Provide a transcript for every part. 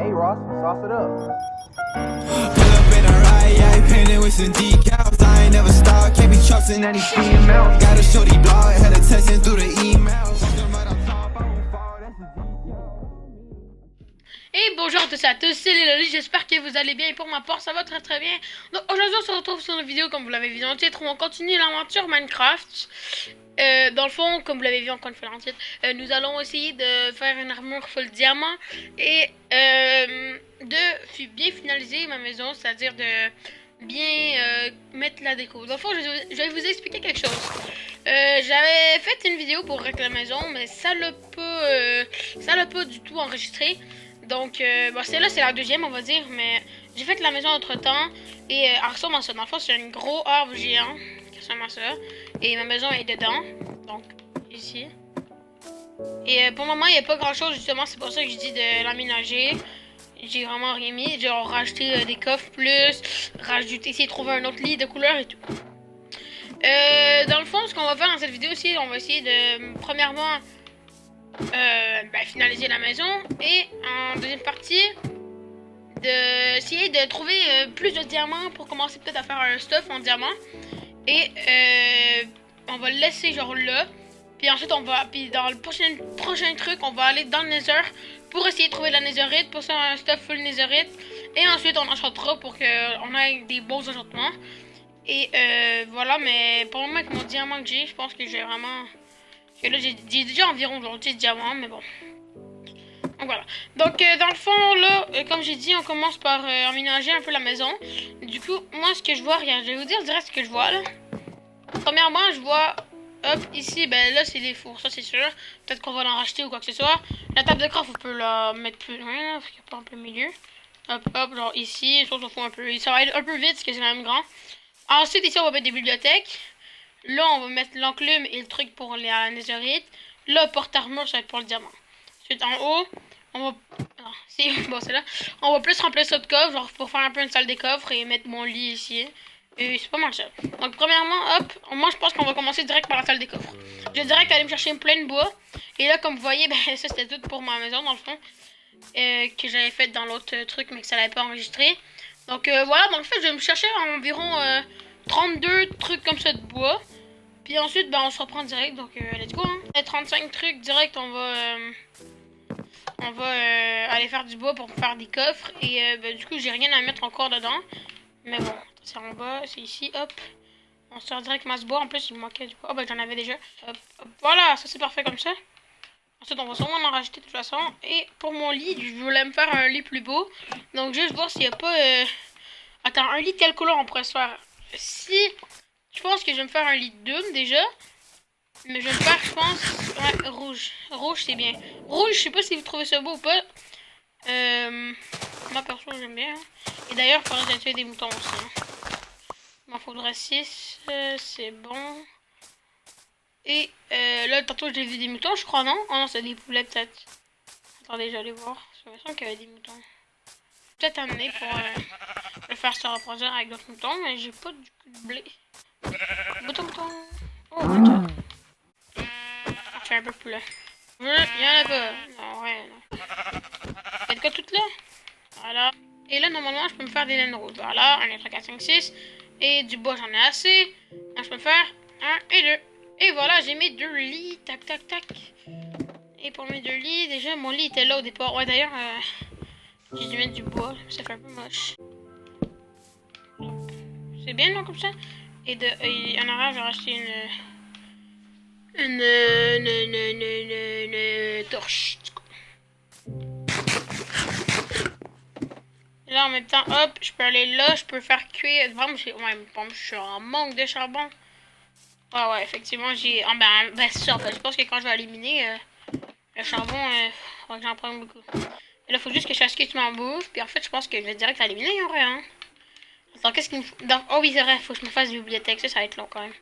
Pull up in a ride, painted with some decals. I ain't never stopped, can't be trusting any female. Got a shorty blog, had a texting through the email. Et bonjour à tous et à tous, c'est Léloli, j'espère que vous allez bien et pour ma part ça va très très bien. Donc aujourd'hui on se retrouve sur une vidéo comme vous l'avez vu dans le titre où on continue l'aventure Minecraft. Dans le fond, comme vous l'avez vu encore une fois dans le titre, nous allons essayer de faire une armure full diamant et de bien finaliser ma maison, c'est-à-dire de bien mettre la déco. Dans le fond, je vais vous expliquer quelque chose. J'avais fait une vidéo pour régler la maison, mais ça l'a pas du tout enregistré. Donc, bon, celle-là, c'est la deuxième, on va dire, mais j'ai fait la maison entre-temps, et elle ressemble à ça. Dans le fond, c'est un gros arbre géant, qui ressemble à ça, et ma maison est dedans, donc, ici. Et pour le moment, il n'y a pas grand-chose, justement, c'est pour ça que je dis de l'aménager. J'ai vraiment rien mis, genre rajouter des coffres plus, essayer de trouver un autre lit de couleur et tout. Dans le fond, ce qu'on va faire dans cette vidéo aussi, on va essayer de, premièrement, finaliser la maison et en deuxième partie d'essayer de trouver plus de diamants pour commencer peut-être à faire un stuff en diamant et on va le laisser genre là, puis ensuite on va, puis dans le prochain truc on va aller dans le nether pour essayer de trouver la netherite pour faire un stuff full netherite et ensuite on enchantera pour qu'on ait des beaux enchantements et voilà. Mais pour le moment avec mon diamant que j'ai, je pense que j'ai vraiment... Et là, j'ai déjà environ genre 10 diamants, mais bon. Donc voilà. Donc, dans le fond, là, comme j'ai dit, on commence par emménager un peu la maison. Du coup, moi, ce que je vois, regarde, je vais vous dire direct ce que je vois, là. Premièrement, je vois, hop, ici, ben là, c'est les fours, ça, c'est sûr. Peut-être qu'on va l'en racheter ou quoi que ce soit. La table de craft, on peut la mettre plus loin, là, parce qu'il n'y a pas en plein milieu. Hop, hop, genre ici, ça, on s'en fout un peu. Ça va être un peu vite, parce que c'est quand même grand. Ensuite, ici, on va mettre des bibliothèques. Là, on va mettre l'enclume et le truc pour la netherite. Là, porte-armure, ça va être pour le diamant. Ensuite, en haut, on va... Ah, si, bon, c'est là. On va plus remplir ça de coffres, genre pour faire un peu une salle des coffres et mettre mon lit ici. Et c'est pas mal ça. Donc, premièrement, hop, moi, je pense qu'on va commencer direct par la salle des coffres. Je vais direct aller me chercher plein de bois. Et là, comme vous voyez, ben, ça, c'était tout pour ma maison, dans le fond. Que j'avais fait dans l'autre truc, mais que ça l'avait pas enregistré. Donc, voilà, donc en fait, je vais me chercher environ 32 trucs comme ça de bois. Puis ensuite, ben, on se reprend direct, donc let's go, hein. Les 35 trucs direct, on va aller faire du bois pour faire des coffres. Et ben, du coup, j'ai rien à mettre encore dedans. Mais bon, c'est en bas, c'est ici, hop. On sort direct masse bois, en plus il me manquait du bois. Oh ben j'en avais déjà. Hop, hop. Voilà, ça c'est parfait comme ça. Ensuite, on va sûrement en rajouter de toute façon. Et pour mon lit, je voulais me faire un lit plus beau. Donc juste voir s'il n'y a pas... Attends, un lit de quelle couleur on pourrait se faire? Si... Je pense que je vais me faire un lit de Doom déjà. Mais je vais me faire, je pense... Ouais, rouge. Rouge, c'est bien. Rouge, je sais pas si vous trouvez ça beau ou pas. Moi, perso, j'aime bien. Et d'ailleurs, il faudrait tuer des moutons aussi. Hein. Il m'en faudrait 6. C'est bon. Et là, tantôt, j'ai vu des moutons, je crois, non? Oh non, c'est des poulets, peut-être. Attendez, j'allais voir. J'ai l'impression qu'il y avait des moutons. Peut-être amener pour le faire se reproduire avec d'autres moutons, mais j'ai pas du coup de blé. Mouton. Oh, mouton. On fait un peu de poulet. Il y en a pas. Non, ouais, non. Faites quoi toutes là? Voilà. Et là, normalement, je peux me faire des laines roses. Voilà, 1, 2, 3, 4, 5, 6. Et du bois, j'en ai assez. Donc, je peux me faire 1 et 2. Et voilà, j'ai mes 2 lits. Tac, tac, tac. Et pour mes 2 lits, déjà, mon lit était là au départ. Ouais, d'ailleurs, j'ai dû mettre du bois. Ça fait un peu moche. C'est bien, non, comme ça? Et en arrière, j'ai racheté une torche. Et là, en même temps, hop, je peux aller là, je peux faire cuire. Vraiment, je suis en manque de charbon. Ah ouais, effectivement, j'ai... Ah ben c'est ça, en fait. Je pense que quand je vais éliminer le charbon, faut que j'en prenne beaucoup. Et là, faut juste que je fasse cuire ma bouffe. Puis en fait, je pense que je vais direct l'éliminer en vrai, hein. Attends, qu'est-ce qu'il me faut? Oh oui, c'est vrai, faut que je me fasse des bibliothèques. Ça va être long quand même.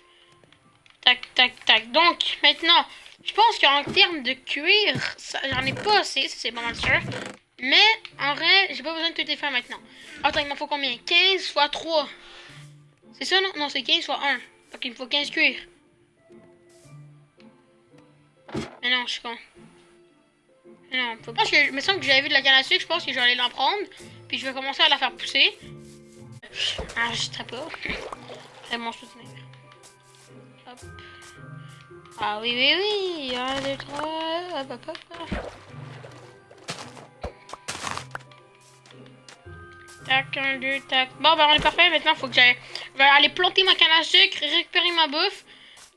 Tac, tac, tac. Donc, maintenant, je pense qu'en termes de cuir, j'en ai pas assez, ça c'est pas mal sûr. Mais, en vrai, j'ai pas besoin de tout les faire maintenant. Attends, il m'en faut combien? 15 fois 3. C'est ça, non? Non, c'est 15 fois 1. Donc, il me faut 15 cuir. Mais non, je suis con. Non, faut pas. Il me semble que j'avais vu de la canne à sucre, je pense que je vais aller l'en prendre. Puis je vais commencer à la faire pousser. Enregistre pas. C'est mon soutenir. Hop. Ah oui, oui, oui. 1, 2, 3. Hop, hop, hop. Tac, 1, 2, tac. Bon, ben on est parfait. Maintenant, faut que je vais aller planter ma canne à sucre, récupérer ma bouffe,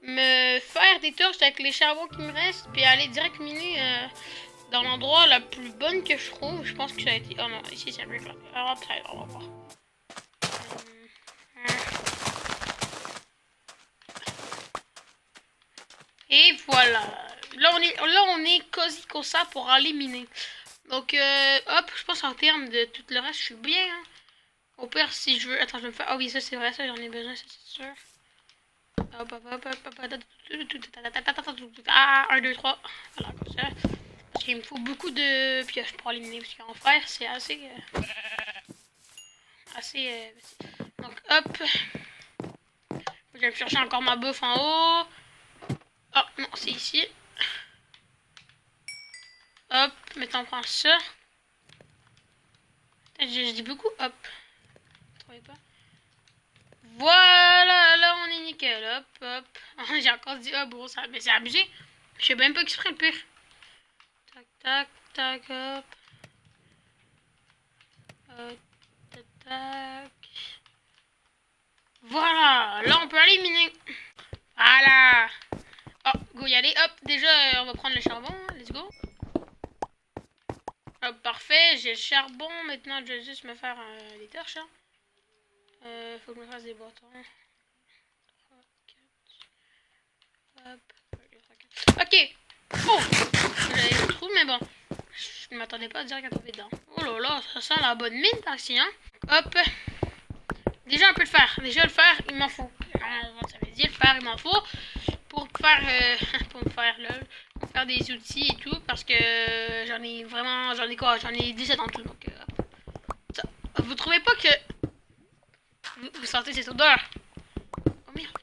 me faire des torches avec les charbons qui me restent, puis aller direct miner dans l'endroit la plus bonne que je trouve. Je pense que ça a été... Oh non, ici c'est un peu clair. Alors, après, on va voir. Et voilà. Là, on est cosy comme ça pour aller miner. Donc, hop, je pense en termes de tout le reste, je suis bien. Hein. Au pire, si je veux... Attends, je vais me faire... Ah oui, ça c'est vrai, ça j'en ai besoin, ça c'est sûr. Hop, hop, hop, hop, hop. Ah, 1, 2, 3. Voilà, comme ça. Parce qu'il me faut beaucoup de pioches pour éliminer. Parce qu'en fer, c'est assez... Donc, hop. Je vais me chercher encore ma bouffe en haut. Oh, non, c'est ici. Hop, maintenant on prend ça. Je dis beaucoup, hop. Vous trouvez pas? Voilà, là on est nickel, hop, hop. J'ai encore dit, oh bon, ça, mais c'est abusé. Je sais même pas qui ferait le pire. Tac, tac, tac, hop. Tac, tac. Voilà, là on peut aller miner. Voilà. Oh, go y aller, hop. Déjà, on va prendre le charbon, let's go. Hop, parfait, j'ai le charbon. Maintenant, je vais juste me faire des torches. Hein. Faut que je me fasse des bâtons. 3, 4. Hop. Ok. Bon. J'avais le trou, mais bon. Je ne m'attendais pas à dire qu'elle tombait dedans. Oh là là, ça sent la bonne mine, ici, hein. Hop. Déjà un peu de fer. Déjà le fer, il m'en faut. Ça veut dire le fer, il m'en faut. Pour faire des outils et tout, parce que j'en ai 17 en tout, donc ça, vous trouvez pas que vous sentez cette odeur? Oh merde.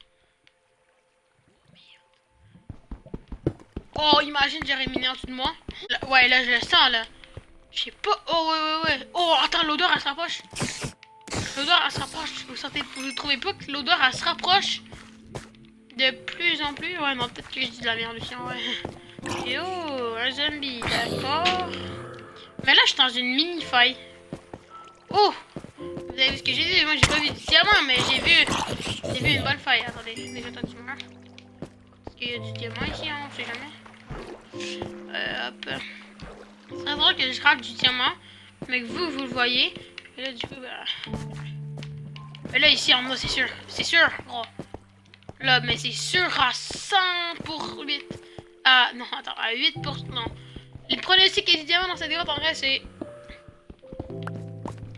Oh, imagine j'aurais miné en dessous de moi. Là, ouais, là je le sens là. Je sais pas. Oh ouais. Oh, attends, l'odeur elle se rapproche. L'odeur elle se rapproche. Vous trouvez pas que l'odeur elle se rapproche de plus en plus? Ouais, non, peut-être que je dis de la merde aussi, ouais. Et oh, un zombie, d'accord. Mais là, je suis dans une mini-faille. Oh! Vous avez vu ce que j'ai vu? Moi, j'ai pas vu de diamant, mais j'ai vu une bonne faille. Attendez, déjà, toi, tu meurs. Parce qu'il y a du diamant ici, hein, on sait jamais. Hop. C'est très drôle que je rate du diamant, mais que vous le voyez. Et là, du coup, bah... Mais là, ici, en moi, c'est sûr, gros. Là, mais c'est sûr à 100%. Ah, non, attends, à 8%. Non. Les pronostics et du diamant dans cette grotte, en vrai, c'est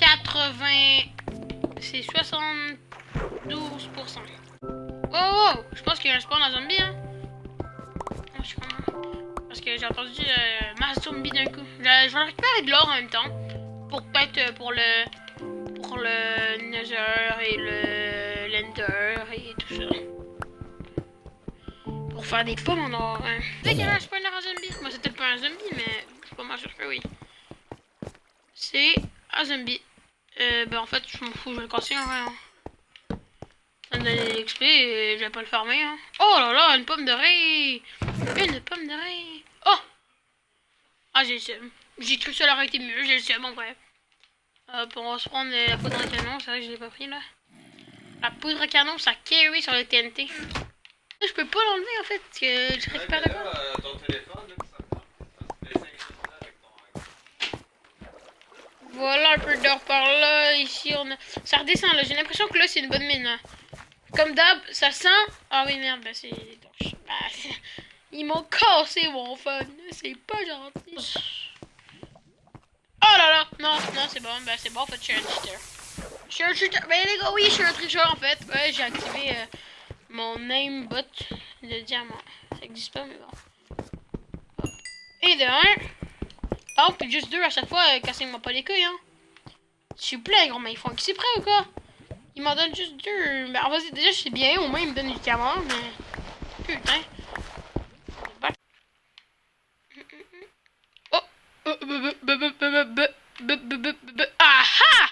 80. C'est 72%. Oh, je pense qu'il y a un spawn à zombie, hein. Oh, je suis parce que j'ai entendu masse zombie d'un coup. Je vais récupérer de l'or en même temps. Pour peut-être pour le Nether et le Lender et tout ça. Pour faire des pommes en or. Hein. Tu sais qu'il y a un spawner à zombie? Moi, c'est peut-être pas un zombie, mais je suis pas mal sûr que oui. C'est un zombie. Ben en fait, je m'en fous, je vais le casser en vrai. Hein. Ça me donne de l'XP et je vais pas le farmer. Hein. Oh là là, une pomme de riz! Une pomme de riz! Oh! Ah, j'ai le seum. J'ai cru que ça aurait été mieux, j'ai le seum en vrai. Hop, on va se prendre la poudre à canon, c'est vrai que je l'ai pas pris là. La poudre à canon, ça carry sur le TNT. Je peux pas l'enlever en fait, parce que je récupère de quoi. Ton téléphone, là, ça avec Voilà un peu d'or par là, ici on a... Ça redescend là, j'ai l'impression que là c'est une bonne mine. Hein. Comme d'hab, ça sent... Ah oui merde, bah c'est des torches. Bah, ils m'ont cassé mon fun, c'est pas gentil. Oh là là, non, c'est bon, bah c'est bon en fait, je suis un cheater. Je suis un cheater, mais les gars, oui, je suis un tricheur en fait. Ouais, j'ai activé mon namebot de diamant. Ça existe pas, mais bon. Hop. Et de 1. Oh, puis juste 2 à chaque fois, cassez-moi pas les couilles, hein. S'il vous plaît, gros, mais ils font que c'est prêt ou quoi? Ils m'en donnent juste 2. Ben, vas-y, déjà, je suis bien, au moins, ils me donnent du diamant, mais. Putain. Oh! Ah!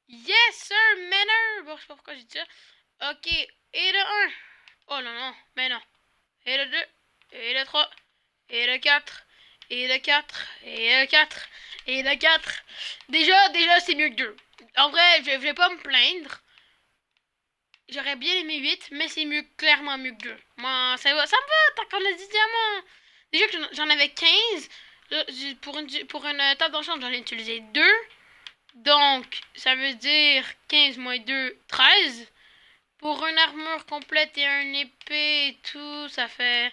Yes, sir, manner! Bon, je sais pas pourquoi j'ai dit ça. Ok, et le 1. Oh non, non, mais non. Et le 2, et le 3, et le 4, et le 4, et le 4, et le 4. Déjà, c'est mieux que 2. En vrai, je vais pas me plaindre. J'aurais bien aimé 8, mais c'est mieux, clairement mieux que 2. Moi, ça me va, tant qu'on a 10 diamants. Déjà que j'en avais 15. Là, pour une table d'enchant, j'en ai utilisé 2. Donc, ça veut dire 15 moins 2, 13. Pour une armure complète et un épée et tout, ça fait...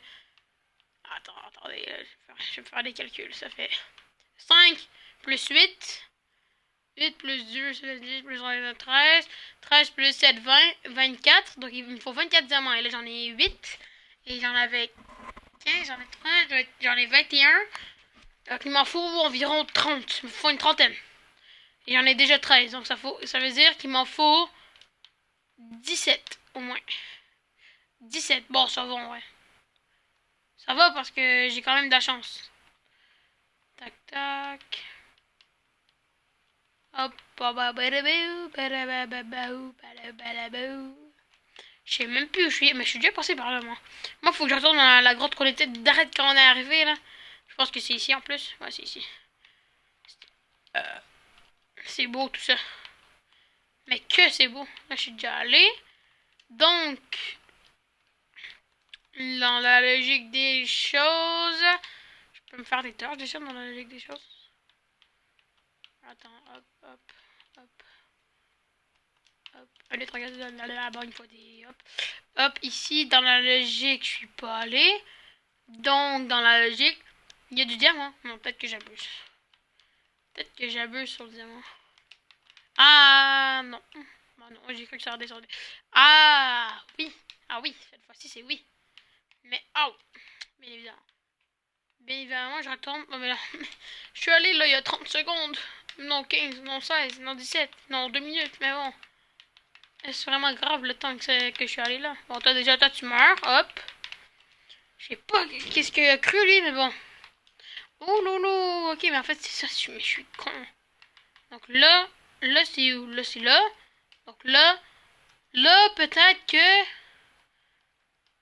Attendez, je vais faire des calculs. Ça fait 5 plus 8. 8 plus 2, ça fait 10 plus 1, 13. 13 plus 7, 20. 24. Donc, il me faut 24 diamants. Et là, j'en ai 8. Et j'en avais 15, j'en ai 13, j'en ai 21. Donc, il m'en faut environ 30. Il me faut une trentaine. Et j'en ai déjà 13. Donc, ça veut dire qu'il m'en faut 17 au moins. 17. Bon, ça va, ouais. Ça va parce que j'ai quand même de la chance. Tac, tac. Hop. Je sais même plus où je suis. Mais je suis déjà passé par là, moi. Moi, faut que je retourne dans la grotte qu'on était d'arrête quand on est arrivé, là. Je pense que c'est ici, en plus. Ouais, c'est ici. C'est beau, tout ça. Mais que c'est beau. Là, je suis déjà allé. Donc, dans la logique des choses... Je peux me faire des torches, déjà, dans la logique des choses. Attends, hop, hop, hop. Hop. Allez, regarde là-bas, il faut des... Hop. Hop, ici, dans la logique, je suis pas allé. Donc, dans la logique, il y a du diamant. Non, peut-être que j'abuse. Peut-être que j'abuse sur le diamant. Ah, non. Bah non, j'ai cru que ça redescendait. Ah, oui. Ah oui, cette fois-ci, c'est oui. Mais, oh, bien évidemment. Bien évidemment, je retombe. Oh, mais là, je suis allé là il y a 30 secondes. Non 15, non 16, non 17, non 2 minutes, mais bon. Est-ce vraiment grave le temps que je suis allé là? Bon, toi déjà, toi tu meurs, hop. Je sais pas qu'est-ce qu'il a cru lui, mais bon. Oh lolo, ok, mais en fait c'est ça, mais je suis con. Donc là c'est où? Là c'est là. Donc là peut-être que...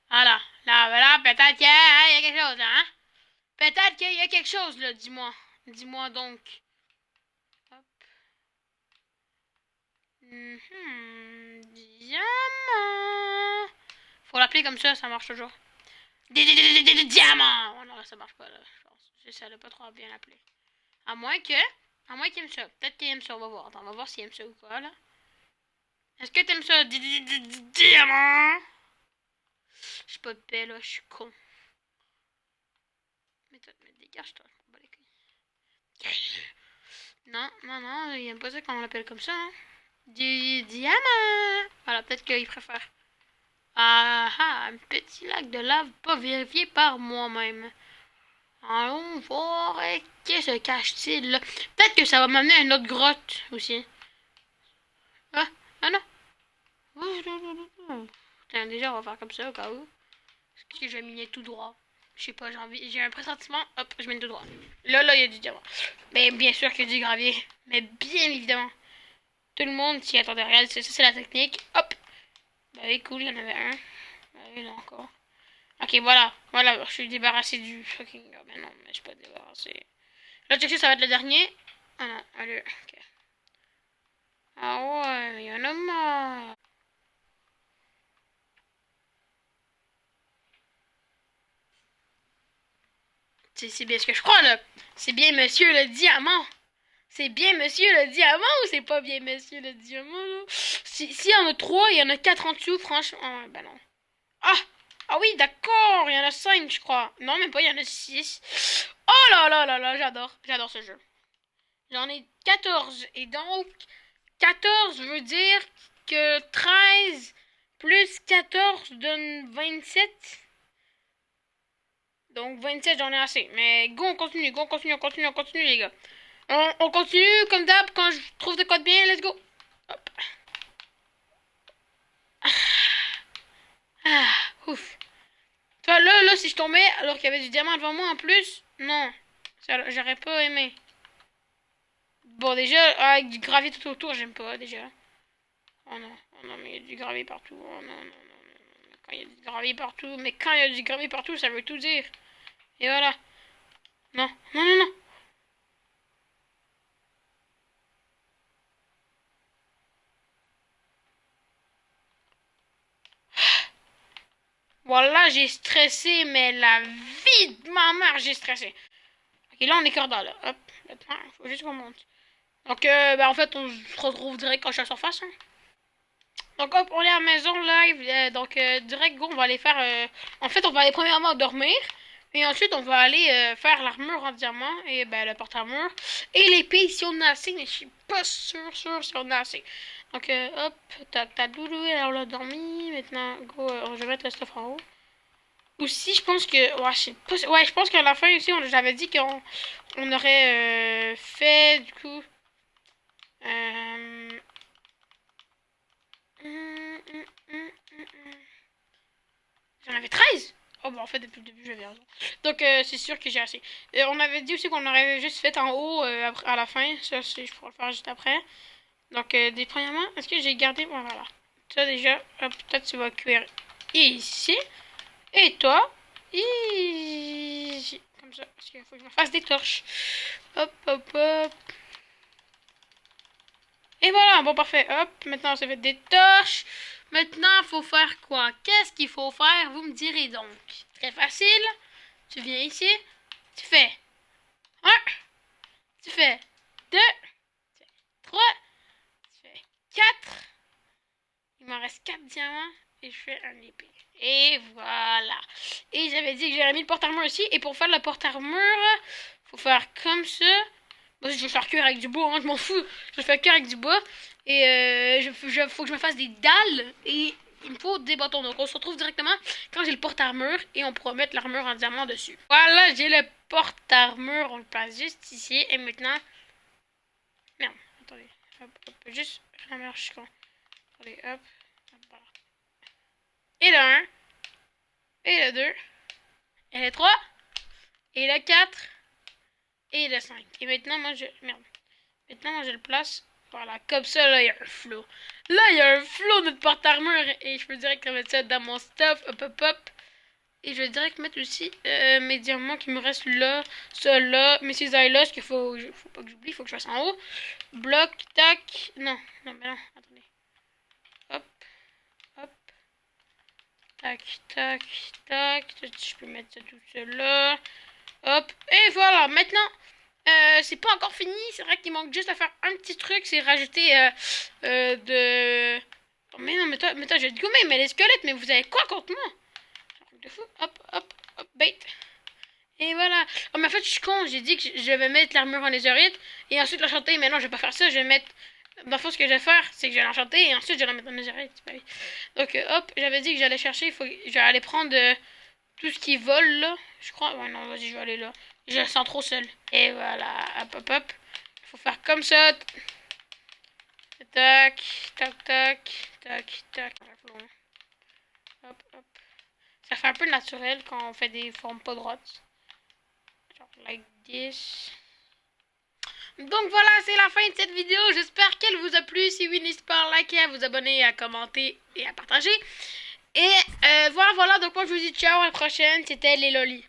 Voilà, là peut-être qu'il y a quelque chose, hein? Peut-être qu'il y a quelque chose là, dis-moi. Dis-moi donc. Hop. Diamant. Faut l'appeler comme ça marche toujours. Diamant. Oh non, là, ça marche pas, là. Je pense. Ça l'a pas trop bien appelé. À moins qu'il aime ça. Peut-être qu'il aime ça, on va voir. Attends, on va voir s'il aime ça ou quoi, là. Est-ce que t'aimes ça? Diamant. Je suis pas de paix, là. Je suis con. Mais toi, dégage-toi. Non, il aime pas ça quand on l'appelle comme ça, hein. Du diamant. Voilà, peut-être qu'il préfère. Ah ah, un petit lac de lave pas vérifié par moi-même. Allons voir qui se cache-t-il là. Peut-être que ça va m'amener à une autre grotte aussi. Ah non. Tiens, déjà, on va faire comme ça au cas où. Est-ce que je vais miner tout droit? Je sais pas, j'ai un pressentiment. Hop, je mine tout droit. Là, il y a du diamant. Mais bien sûr qu'il y a du gravier. Mais bien évidemment. Tout le monde s'y attendait rien. Ça, c'est la technique. Hop. Bah oui, cool, il y en avait un. Bah oui, là encore. Ok, voilà. Voilà, je suis débarrassé du fucking... Oh, mais non, mais je suis pas débarrassé. L'objectif, ça va être le dernier. Ah non, allez, ok. Ah ouais, il y en a marre. C'est bien ce que je crois, là. C'est bien monsieur le diamant. C'est bien monsieur le diamant ou c'est pas bien monsieur le diamant, là? S'il y en a 3, il y en a 4 en dessous, franchement. Ah, ben non. Ah oui, d'accord, il y en a 5, je crois. Non, même pas, il y en a 6. Oh là là là là, j'adore ce jeu. J'en ai 14. Et donc, 14 veut dire que 13 plus 14 donne 27. Donc 27, j'en ai assez. Mais go, on continue, les gars. On continue comme d'hab. Quand je trouve de quoi de bien, let's go. Hop. Ouf. Toi, là, si je tombais, alors qu'il y avait du diamant devant moi en plus, non. J'aurais pas aimé. Bon, déjà, avec du gravier tout autour, j'aime pas, déjà. Oh non, mais il y a du gravier partout. Oh non, non, non, non. Quand il y a du gravier partout, mais quand il y a du gravier partout, ça veut tout dire. Et voilà. Non, non, non, non. Voilà, j'ai stressé, mais la vie de ma mère, j'ai stressé. Ok, là, on est corda, là. Hop, maintenant, il faut juste qu'on monte. Donc, en fait, on se retrouve direct quand je suis à la surface. Hein. Donc, hop, on est à la maison live. Direct, go, on va aller faire... En fait, on va aller premièrement dormir. Et ensuite, on va aller faire l'armure en diamant. Et le porte-armure. Et l'épée, si on a assez. Mais je suis pas sûr si on a assez. Donc, hop, t'as Doudou, elle a dormi. Maintenant, go, je vais mettre le stuff en haut. Aussi, je pense que... Ouais, je sais pas, ouais, je pense qu'à la fin aussi, j'avais dit qu'on aurait fait, du coup... J'en avais 13. Oh, bah en fait, depuis le début, j'avais raison. Donc, c'est sûr que j'ai assez. On avait dit aussi qu'on aurait juste fait en haut à la fin. Ça, je pourrais le faire juste après. Donc, premièrement, est-ce que j'ai gardé... Ouais, voilà. Ça, déjà, peut-être tu vas cuire ici. Et toi, ici. Comme ça, parce qu'il faut que je me fasse des torches. Hop, hop, hop. Et voilà, bon, parfait. Hop, maintenant, on s'est fait des torches. Maintenant, il faut faire quoi? Qu'est-ce qu'il faut faire? Vous me direz donc. Très facile. Tu viens ici. Tu fais 1. Tu fais 2. Tu fais 3. Tu fais 4. Il m'en reste 4 diamants. Et je fais un épée. Et voilà. Et j'avais dit que j'aurais mis le porte-armure aussi. Et pour faire la porte-armure, faut faire comme ça. Moi, je vais faire cuire avec du bois, hein, je m'en fous. Je vais faire cuire avec du bois. Et faut que je me fasse des dalles. Et il me faut des bâtons. Donc on se retrouve directement quand j'ai le porte-armure. Et on pourra mettre l'armure en diamant dessus. Voilà, j'ai le porte-armure. On le place juste ici. Et maintenant... Merde, attendez. Hop, hop, juste la merde, je suis con. Attendez, hop. Voilà. Et le 1. Et le 2. Et le 3. Et le 4. Et le 5. Et maintenant, moi, Merde. Maintenant, moi, je le place. Voilà, comme ça, là, il y a un flow. Là, il y a un flow de porte-armure. Et je peux direct mettre ça dans mon stuff. Hop, hop, hop. Et je vais direct mettre aussi mes diamants qui me restent là. Ça, là. Mes cisailles là. Parce qu'il faut pas que j'oublie. Il faut que je fasse en haut. Bloc, tac. Non, mais non. Attendez. Hop. Hop. Tac, tac, tac. Je peux mettre ça tout ça là. Hop. Et voilà. Maintenant... c'est pas encore fini, c'est vrai qu'il manque juste à faire un petit truc, c'est rajouter de... Oh, mais non, mais toi, je vais te gommer, mais les squelettes, mais vous avez quoi contre moi? De fou, hop, hop, hop, bait. Et voilà. Oh, mais en fait, je suis con, j'ai dit que je vais mettre l'armure en netherite, et ensuite l'enchanter, mais non, je vais pas faire ça, je vais mettre... Dans le fond, ce que je vais faire, c'est que je vais l'enchanter, et ensuite je vais la mettre en netherite. Donc, hop, j'avais dit que j'allais chercher, je vais aller prendre tout ce qui vole, là. Je crois, ouais, non, vas-y, je vais aller là. Je le sens trop seul. Et voilà, hop, hop, hop. Il faut faire comme ça. Tac, tac, tac, tac, tac. Hop, hop. Ça fait un peu naturel quand on fait des formes pas droites. Genre, like this. Donc voilà, c'est la fin de cette vidéo. J'espère qu'elle vous a plu. Si oui, n'hésitez pas à liker, à vous abonner, à commenter et à partager. Et voilà, donc moi je vous dis ciao, à la prochaine. C'était les lolis.